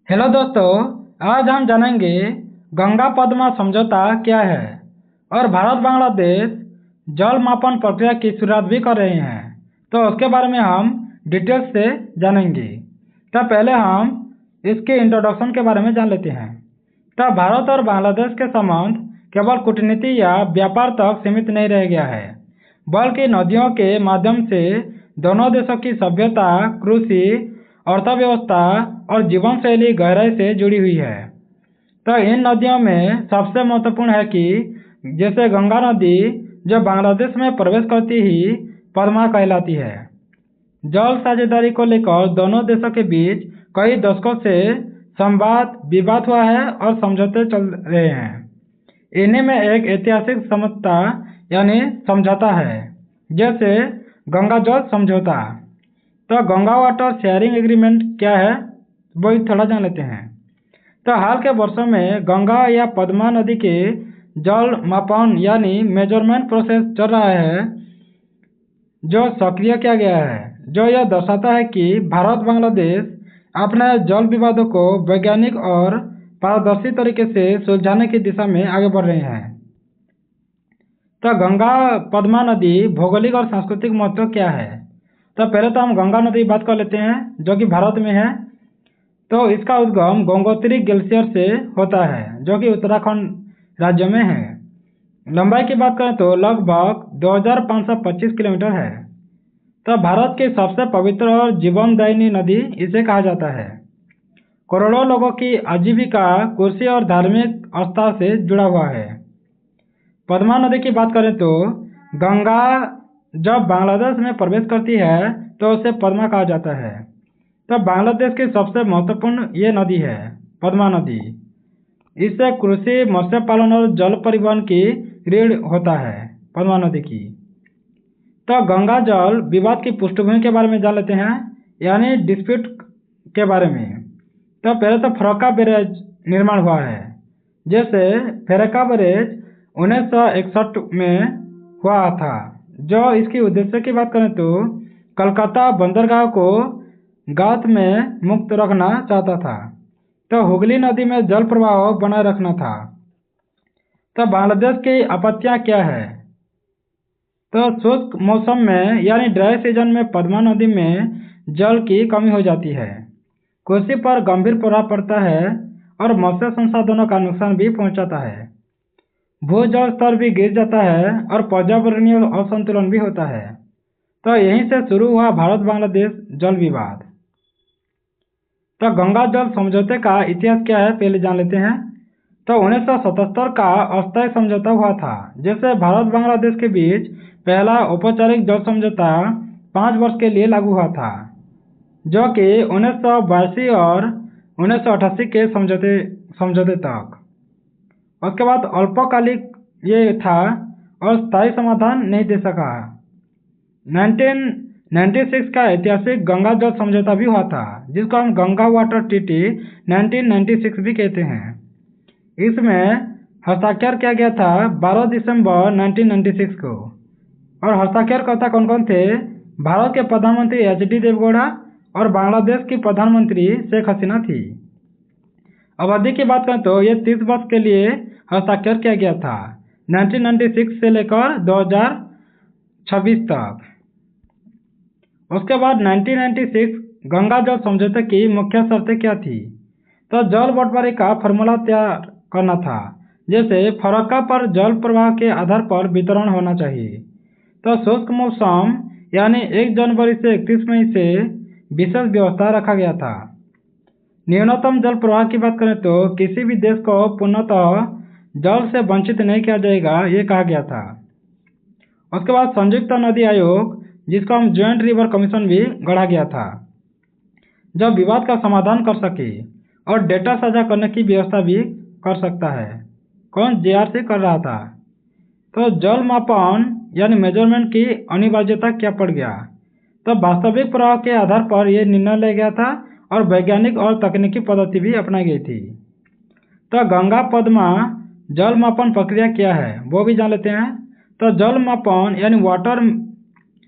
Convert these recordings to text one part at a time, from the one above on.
Hello दोस्तों, आज हम जानेंगे गंगा पद्मा समझौता क्या है और भारत बांग्लादेश जल मापन प्रक्रिया की शुरुआत भी कर रहे हैं। तो उसके बारे में हम डिटेल्स से जानेंगे। तो पहले हम इसके इंट्रोडक्शन के बारे में जान लेते हैं। तो भारत और बांग्लादेश के संबंध केवल कूटनीति या व्यापार तक सीमित नहीं रह गया है, बल्कि नदियों के माध्यम से दोनों देशों की सभ्यता, कृषि, अर्थव्यवस्था और जीवन शैली गहराई से जुड़ी हुई है। तो इन नदियों में सबसे महत्वपूर्ण है कि जैसे गंगा नदी जो बांग्लादेश में प्रवेश करती ही पद्मा कहलाती है। जल साझेदारी को लेकर दोनों देशों के बीच कई दशकों से संवाद विवाद हुआ है और समझौते चल रहे हैं। इन्हीं में एक ऐतिहासिक समझौता यानी समझौता है, जैसे गंगा जल समझौता। तो गंगा वाटर शेयरिंग एग्रीमेंट क्या है वो थोड़ा जान लेते हैं। तो हाल के वर्षों में गंगा या पद्मा नदी के जल मापन यानी मेजरमेंट प्रोसेस चल रहा है, जो सक्रिय किया गया है, जो यह दर्शाता है कि भारत बांग्लादेश अपने जल विवादों को वैज्ञानिक और पारदर्शी तरीके से सुलझाने की दिशा में आगे बढ़ रहे हैं। तो गंगा पद्मा नदी भौगोलिक और सांस्कृतिक महत्व क्या है? तो पहले तो हम गंगा नदी की बात कर लेते हैं, जो कि भारत में है। तो इसका उद्गम गंगोत्री ग्लेशियर से होता है, जो कि उत्तराखंड राज्य में है। लंबाई की बात करें तो लगभग 2525 किलोमीटर है। तो भारत की सबसे पवित्र और जीवनदायिनी नदी इसे कहा जाता है। करोड़ों लोगों की आजीविका कृषि और धार्मिक आस्था से जुड़ा हुआ है। पद्मा नदी की बात करें तो गंगा जब बांग्लादेश में प्रवेश करती है तो उसे पद्मा कहा जाता है। तो बांग्लादेश की सबसे महत्वपूर्ण ये नदी है पद्मा नदी। इससे कृषि, मत्स्य पालन और जल परिवहन की रीढ़ होता है पद्मा नदी की। तो गंगा जल विवाद की पृष्ठभूमि के बारे में जान लेते हैं, यानी डिस्प्यूट के बारे में। तो पहले तो फरक्का बैरेज निर्माण हुआ है। जैसे फरक्का बैरेज 1961 में हुआ था, जो इसकी उद्देश्य की बात करें तो कलकत्ता बंदरगाह को गात में मुक्त रखना चाहता था। तो हुगली नदी में जल प्रवाह बनाए रखना था। तो बांग्लादेश की आपत्तियां क्या है? तो शुष्क मौसम में यानी ड्राई सीजन में पद्मा नदी में जल की कमी हो जाती है, कृषि पर गंभीर प्रभाव पड़ता है और मत्स्य संसाधनों का नुकसान भी पहुंचाता है। भूजल स्तर भी गिर जाता है और पर्यावरणीय असंतुलन भी होता है। तो यहीं से शुरू हुआ भारत बांग्लादेश जल विवाद। तो गंगा जल समझौते का इतिहास क्या है पहले जान लेते हैं। तो 1977 का अस्थायी समझौता हुआ था, जिससे भारत बांग्लादेश के बीच पहला औपचारिक जल समझौता 5 वर्ष के लिए लागू हुआ था, जो कि 1982 और 1988 के समझौते तक। उसके बाद अल्पकालिक ये था और स्थायी समाधान नहीं दे सका। 1996 का ऐतिहासिक गंगा जल समझौता भी हुआ था, जिसको हम गंगा वाटर ट्रीटी 1996 भी कहते हैं। इसमें हस्ताक्षर किया गया था 12 दिसंबर 1996 को। और हस्ताक्षरकर्ता कौन कौन थे? भारत के प्रधानमंत्री एच.डी. देवगौड़ा और बांग्लादेश की प्रधानमंत्री शेख हसीना थी। अवधि की बात करें तो ये 30 वर्ष के लिए हस्ताक्षर किया गया था, 1996 से लेकर 2026 तक। उसके बाद 1996 गंगा जल समझौते की मुख्य शर्तें क्या थी? तो जल बंटवारे का फॉर्मूला तैयार करना था, जैसे फरक्का पर जल प्रवाह के आधार पर वितरण होना चाहिए। तो शुष्क मौसम यानी 1 जनवरी से 31 मई से विशेष व्यवस्था रखा गया था। न्यूनतम जल प्रवाह की बात करें तो किसी भी देश को पूर्णतः जल से वंचित नहीं किया जाएगा, ये कहा गया था। उसके बाद संयुक्त नदी आयोग, जिसको हम ज्वाइंट रिवर कमीशन भी गढ़ा गया था, जो विवाद का समाधान कर सके और डेटा साझा करने की व्यवस्था भी कर सकता है। कौन? जेआरसी कर रहा था। तो जल मापन यानी मेजरमेंट की अनिवार्यता क्या पड़ गया? तो वास्तविक प्रवाह के आधार पर यह निर्णय लिया गया था और वैज्ञानिक और तकनीकी पद्धति भी अपनाई गई थी। तो गंगा पद्मा जल मापन प्रक्रिया क्या है वो भी जान लेते हैं। तो जल मापन यानी वाटर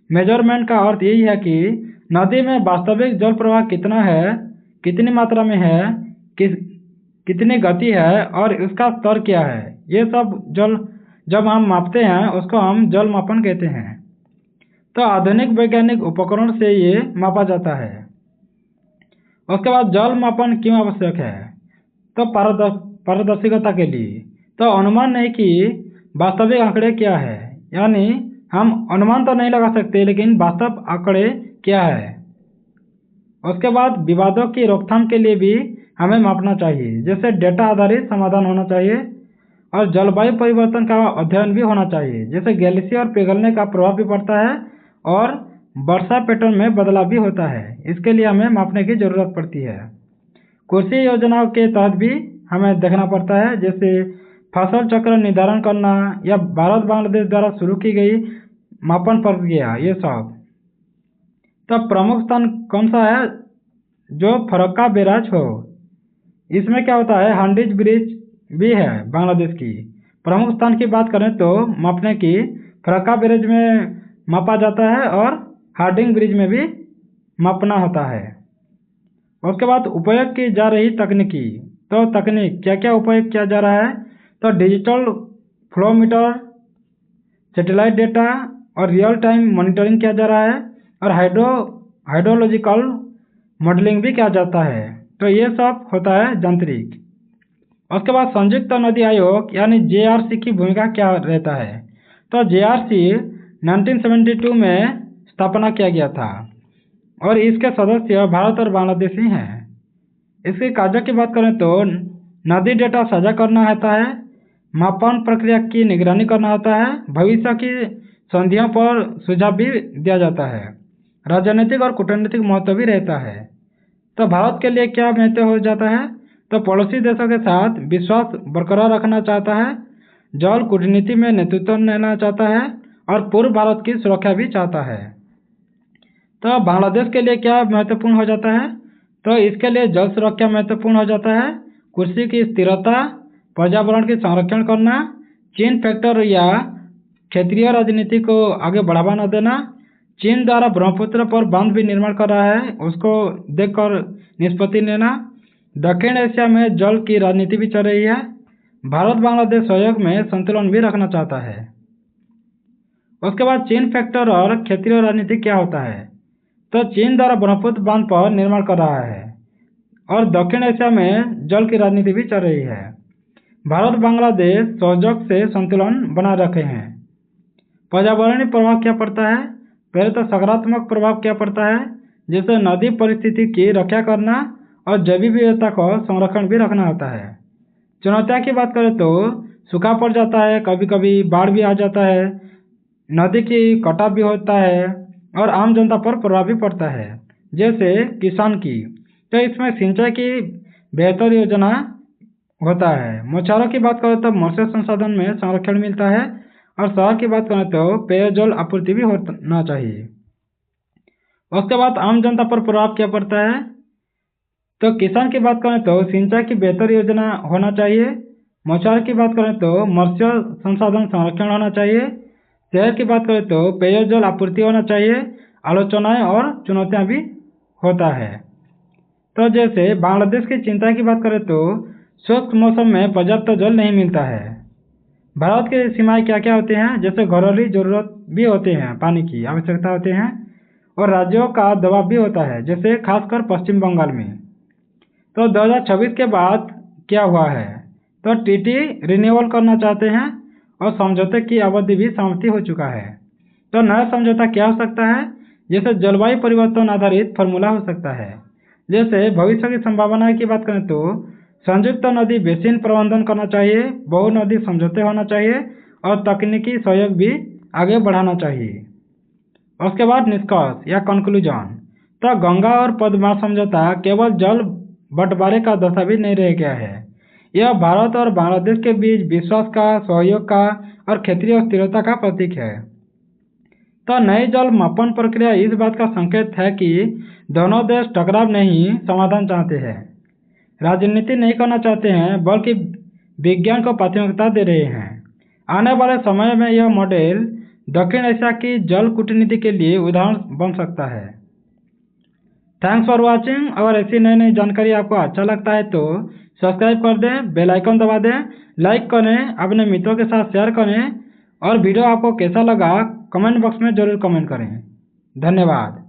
मेजरमेंट का अर्थ यही है कि नदी में वास्तविक जल प्रवाह कितना है, कितनी मात्रा में है, किस कितनी गति है और इसका स्तर क्या है, ये सब जल जब हम मापते हैं उसको हम जल मापन कहते हैं। तो आधुनिक वैज्ञानिक उपकरण से ये मापा जाता है। उसके बाद जल मापन क्यों आवश्यक है? तो पारदर्शिता के लिए। तो अनुमान नहीं कि वास्तविक आंकड़े क्या है, यानी हम अनुमान तो नहीं लगा सकते लेकिन वास्तव आंकड़े क्या है। उसके बाद विवादों की रोकथाम के लिए भी हमें मापना चाहिए, जैसे डेटा आधारित समाधान होना चाहिए और जलवायु परिवर्तन का अध्ययन भी होना चाहिए, जैसे ग्लेशियर और पिघलने का प्रभाव भी पड़ता है और वर्षा पैटर्न में बदलाव भी होता है। इसके लिए हमें मापने की जरूरत पड़ती है। कृषि योजनाओं के तहत भी हमें देखना पड़ता है, जैसे फसल चक्र निर्धारण करना या भारत बांग्लादेश द्वारा शुरू की गई मापन प्रक्रिया, ये सब। तब प्रमुख स्थान कौन सा है? जो फरक्का बैराज हो। इसमें क्या होता है, हांडीज ब्रिज भी है बांग्लादेश की। प्रमुख स्थान की बात करें तो मापने की फरक्का बैराज में मापा जाता है और हार्डिंग ब्रिज में भी मापना होता है। उसके बाद उपयोग की जा रही तकनीकी। तो तकनीक क्या क्या उपयोग किया जा रहा है? तो डिजिटल फ्लोमीटर, सैटेलाइट डेटा और रियल टाइम मॉनिटरिंग किया जा रहा है और हाइड्रोलॉजिकल मॉडलिंग भी किया जाता है। तो ये सब होता है यांत्रिक। उसके बाद संयुक्त नदी आयोग यानी JRC की भूमिका क्या रहता है? तो JRC 1972 में स्थापना किया गया था और इसके सदस्य भारत और बांग्लादेश ही हैं। इसके कार्यों की बात करें तो नदी डेटा साझा करना होता है, मापन प्रक्रिया की निगरानी करना होता है, भविष्य की संधियों पर सुझाव भी दिया जाता है, राजनीतिक और कूटनीतिक महत्व भी रहता है। तो भारत के लिए क्या महत्व हो जाता है? तो पड़ोसी देशों के साथ विश्वास बरकरार रखना चाहता है, जल कूटनीति में नेतृत्व लेना चाहता है और पूर्व भारत की सुरक्षा भी चाहता है। तो बांग्लादेश के लिए क्या महत्वपूर्ण हो जाता है? तो इसके लिए जल सुरक्षा महत्वपूर्ण हो जाता है, कृषि की स्थिरता, पर्यावरण की संरक्षण करना, चीन फैक्टर या क्षेत्रीय राजनीति को आगे बढ़ावा न देना। चीन द्वारा ब्रह्मपुत्र पर बांध भी निर्माण कर रहा है, उसको देखकर निष्पत्ति लेना। दक्षिण एशिया में जल की राजनीति भी चल रही है। भारत बांग्लादेश सहयोग में संतुलन भी रखना चाहता है। उसके बाद चीन फैक्टर और क्षेत्रीय राजनीति क्या होता है? तो चीन द्वारा ब्रह्मपुत्र बांध पर निर्माण कर रहा है और दक्षिण एशिया में जल की राजनीति भी चल रही है। भारत बांग्लादेश सहयोग से संतुलन बनाए रखे हैं। पर्यावरणीय प्रभाव क्या पड़ता है? पहले तो सकारात्मक प्रभाव क्या पड़ता है, जैसे नदी परिस्थिति की रक्षा करना और जैविक विविधता को संरक्षण भी रखना होता है। चुनौतियों की बात करें तो सूखा पड़ जाता है, कभी कभी बाढ़ भी आ जाता है, नदी की कटाव भी होता है और आम जनता पर प्रभाव भी पड़ता है, जैसे किसान की। तो इसमें सिंचाई की बेहतर योजना होता है। मछुआरों की बात करें तो मत्स्य संसाधन में संरक्षण मिलता है और शहर की बात करें तो पेयजल आपूर्ति भी होना चाहिए। उसके बाद आम जनता पर प्रभाव क्या पड़ता है? तो किसान की बात करें तो सिंचाई की बेहतर योजना होना चाहिए। मछुआरों की बात करें तो मत्स्य संसाधन संरक्षण होना चाहिए। शहर की बात करें तो पेयजल आपूर्ति होना चाहिए। आलोचनाएं और चुनौतियां भी होता है। तो जैसे बांग्लादेश की चिंता की बात करें तो शुष्क मौसम में पर्याप्त जल नहीं मिलता है। भारत की सीमाएं क्या क्या होती हैं? जैसे घरेलू जरूरत भी होते हैं, पानी की आवश्यकता होती है और राज्यों का दबाव भी होता है, जैसे खासकर पश्चिम बंगाल में। तो 2026 के बाद क्या हुआ है? तो TT रिन्यूअल करना चाहते हैं और समझौते की अवधि भी समाप्ति हो चुका है। तो नया समझौता क्या हो सकता है? जैसे जलवायु परिवर्तन आधारित फार्मूला हो सकता है। जैसे भविष्य की संभावना की बात करें तो संयुक्त नदी बेसिन प्रबंधन करना चाहिए, बहु नदी समझौते होना चाहिए और तकनीकी सहयोग भी आगे बढ़ाना चाहिए। उसके बाद निष्कर्ष या कंक्लूजन। तो गंगा और पद्मा समझौता केवल जल बंटवारे का दस्तावेज नहीं रह गया है, यह भारत और बांग्लादेश के बीच विश्वास का, सहयोग का और क्षेत्रीय स्थिरता का प्रतीक है। तो नई जल मापन प्रक्रिया इस बात का संकेत है कि दोनों देश टकराव नहीं, समाधान चाहते हैं, राजनीति नहीं करना चाहते हैं, बल्कि विज्ञान को प्राथमिकता दे रहे हैं। आने वाले समय में यह मॉडल दक्षिण एशिया की जल कूटनीति के लिए उदाहरण बन सकता है। Thanks for watching. अगर ऐसी नई नई जानकारी आपको अच्छा लगता है तो सब्सक्राइब कर दें, बेल आइकन दबा दें, लाइक करें, अपने मित्रों के साथ शेयर करें और वीडियो आपको कैसा लगा कमेंट बॉक्स में ज़रूर कमेंट करें। धन्यवाद।